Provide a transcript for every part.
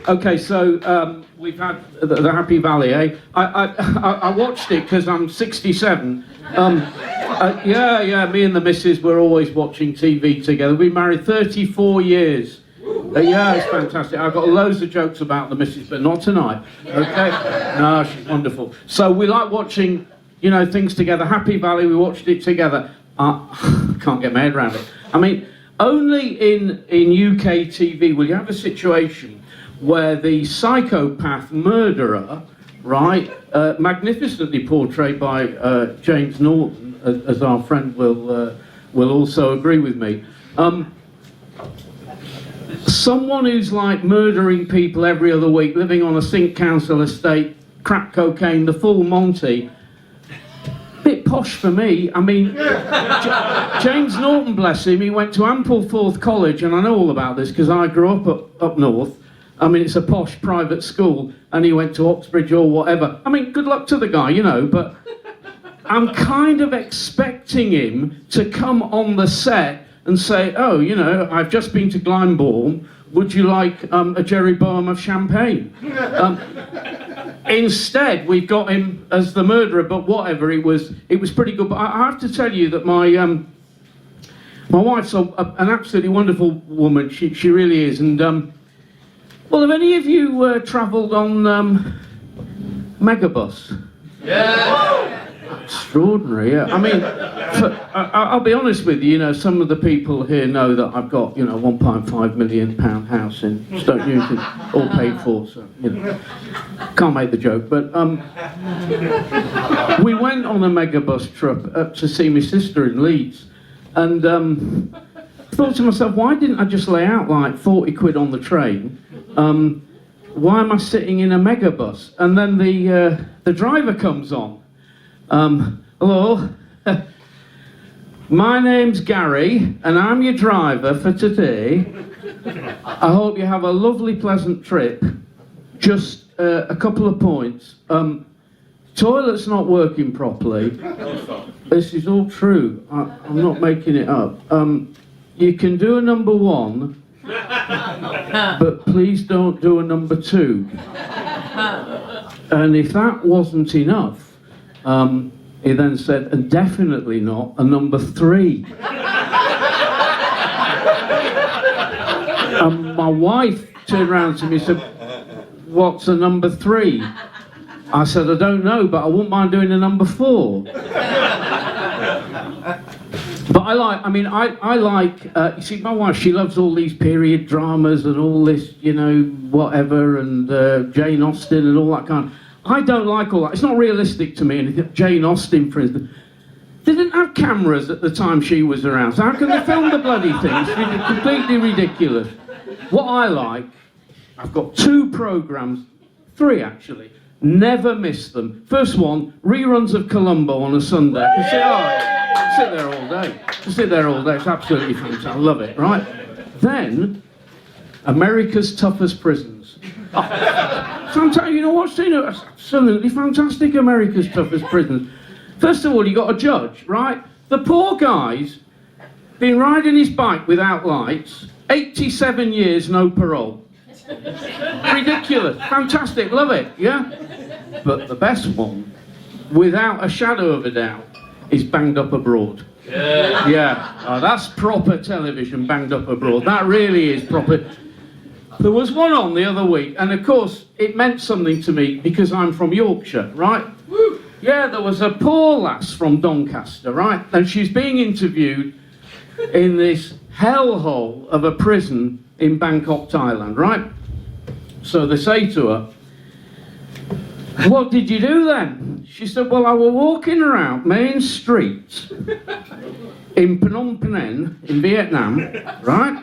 Okay, so we've had the Happy Valley, eh? I watched it because I'm 67. Yeah, me and the missus were always watching TV together. We've been married 34 years. Yeah, it's fantastic. I've got loads of jokes about the missus, but not tonight. Okay? No, she's wonderful. So we like watching, you know, things together. Happy Valley, we watched it together. I can't get my head around it. I mean, only in UK TV will you have a situation where the psychopath murderer, right, magnificently portrayed by James Norton, as our friend will also agree with me. Someone who's like murdering people every other week, living on a Sink Council estate, crack cocaine, the full Monty. Bit posh for me. I mean, James Norton, bless him, he went to Ampleforth College, and I know all about this because I grew up north. I mean, it's a posh private school, and he went to Oxbridge or whatever. I mean, good luck to the guy, you know, but I'm kind of expecting him to come on the set and say, oh, you know, I've just been to Glyndebourne, would you like a Jerry Boehm of champagne? Instead, we've got him as the murderer, but whatever, it was pretty good. But I have to tell you that my wife's an absolutely wonderful woman, she really is, and well, have any of you travelled on Megabus? Yeah! Extraordinary, yeah. I mean, I'll be honest with you, you know, some of the people here know that I've got, you know, £1.5 million house in Stoke Newington, all paid for, so, you know, can't make the joke, but we went on a Megabus trip up to see my sister in Leeds, and thought to myself, why didn't I just lay out like 40 quid on the train? Why am I sitting in a Megabus? And then the driver comes on. Hello, my name's Gary and I'm your driver for today. I hope you have a lovely pleasant trip. Just a couple of points. Toilet's not working properly. This is all true. I'm not making it up. You can do a number 1, but please don't do a number 2. And if that wasn't enough, he then said, and definitely not a number 3. And my wife turned around to me and said, what's a number 3? I said, I don't know, but I wouldn't mind doing a number 4. But I like, you see, my wife, she loves all these period dramas and all this, you know, whatever, and Jane Austen and all that kind of. I don't like all that. It's not realistic to me. And Jane Austen, for instance, they didn't have cameras at the time she was around. So how can they film the bloody things? It's completely ridiculous. What I like, I've got 2 programs, 3 actually. Never miss them. First one, reruns of Columbo on a Sunday. You say, oh, sit there all day. Sit there all day. It's absolutely fantastic. I love it, right? Then, America's Toughest Prisons. Oh, fantastic. You know what's absolutely fantastic, America's Toughest Prisons. First of all, you got a judge, right? The poor guy's been riding his bike without lights, 87 years, no parole. Ridiculous. Fantastic. Love it, yeah? But the best one, without a shadow of a doubt, is Banged Up Abroad. Yeah. Oh, that's proper television, Banged Up Abroad. That really is proper. There was one on the other week, and of course, it meant something to me because I'm from Yorkshire, right? Woo. Yeah, there was a poor lass from Doncaster, right? And she's being interviewed in this hellhole of a prison in Bangkok, Thailand, right? So they say to her, what did you do then? She said, well, I was walking around main streets in Phnom Penh in Vietnam, right?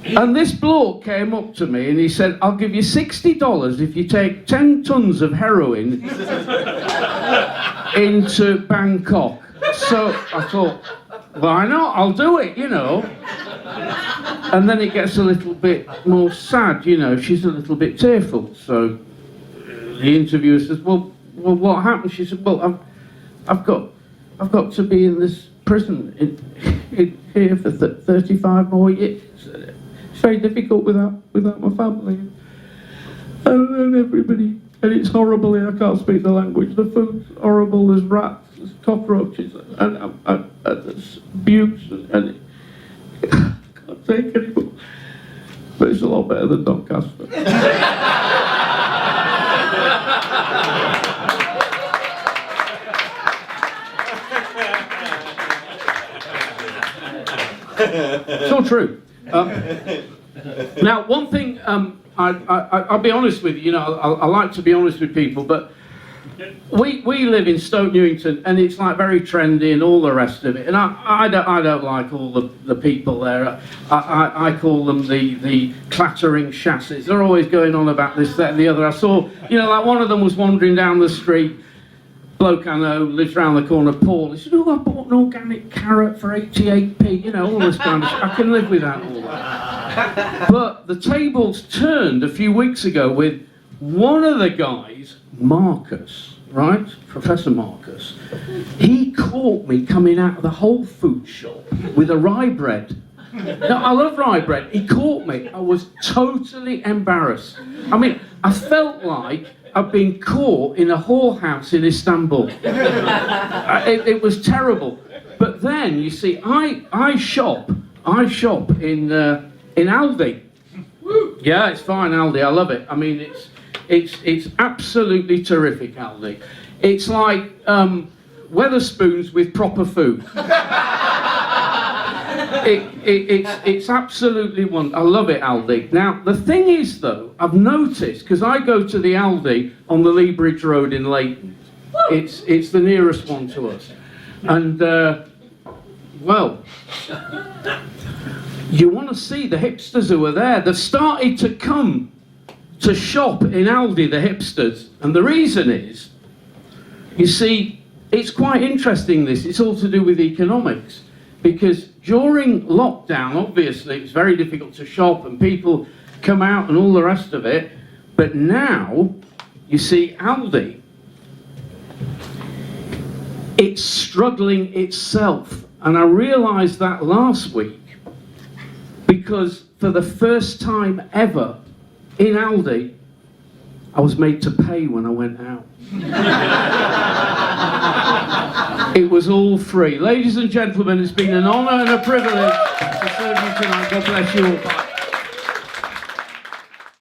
And this bloke came up to me and he said, I'll give you $60 if you take 10 tons of heroin into Bangkok. So I thought, why not? I'll do it, you know. And then it gets a little bit more sad, you know. She's a little bit tearful. So the interviewer says, well, what happened? She said, well, I've got to be in this prison here for 35 more years. She very difficult without my family. And everybody, and it's horrible here, I can't speak the language. The food's horrible, there's rats, there's cockroaches, and there's bukes, and I can't take anymore. But it's a lot better than Doncaster. It's all true. Now, one thing, I'll be honest with you, you know, I like to be honest with people, but we live in Stoke Newington, and it's like very trendy and all the rest of it, and I don't like all the people there. I call them the clattering chassis. They're always going on about this, that and the other. I saw, you know, like one of them was wandering down the street, bloke I know, lives round the corner, Paul. He said, oh, I bought an organic carrot for 88p, you know, all this kind of stuff. I can live without all that. But the tables turned a few weeks ago with one of the guys, Marcus, right? Professor Marcus. He caught me coming out of the Whole Foods shop with a rye bread. Now, I love rye bread. He caught me. I was totally embarrassed. I mean, I felt like I've been caught in a whorehouse in Istanbul. It was terrible. But then, you see, I shop in Aldi. Yeah, it's fine, Aldi. I love it. I mean, it's absolutely terrific, Aldi. It's like Wetherspoons with proper food. It's absolutely wonderful. I love it, Aldi. Now, the thing is, though, I've noticed, because I go to the Aldi on the Lee Bridge Road in Leighton. It's the nearest one to us. And, well, you want to see the hipsters who are there. They've started to come to shop in Aldi, the hipsters. And the reason is, you see, it's quite interesting, this. It's all to do with economics. Because during lockdown, obviously, it's very difficult to shop and people come out and all the rest of it. But now, you see, Aldi, it's struggling itself. And I realised that last week because for the first time ever in Aldi, I was made to pay when I went out. It was all free. Ladies and gentlemen, it's been an honour and a privilege to serve you tonight. God bless you all.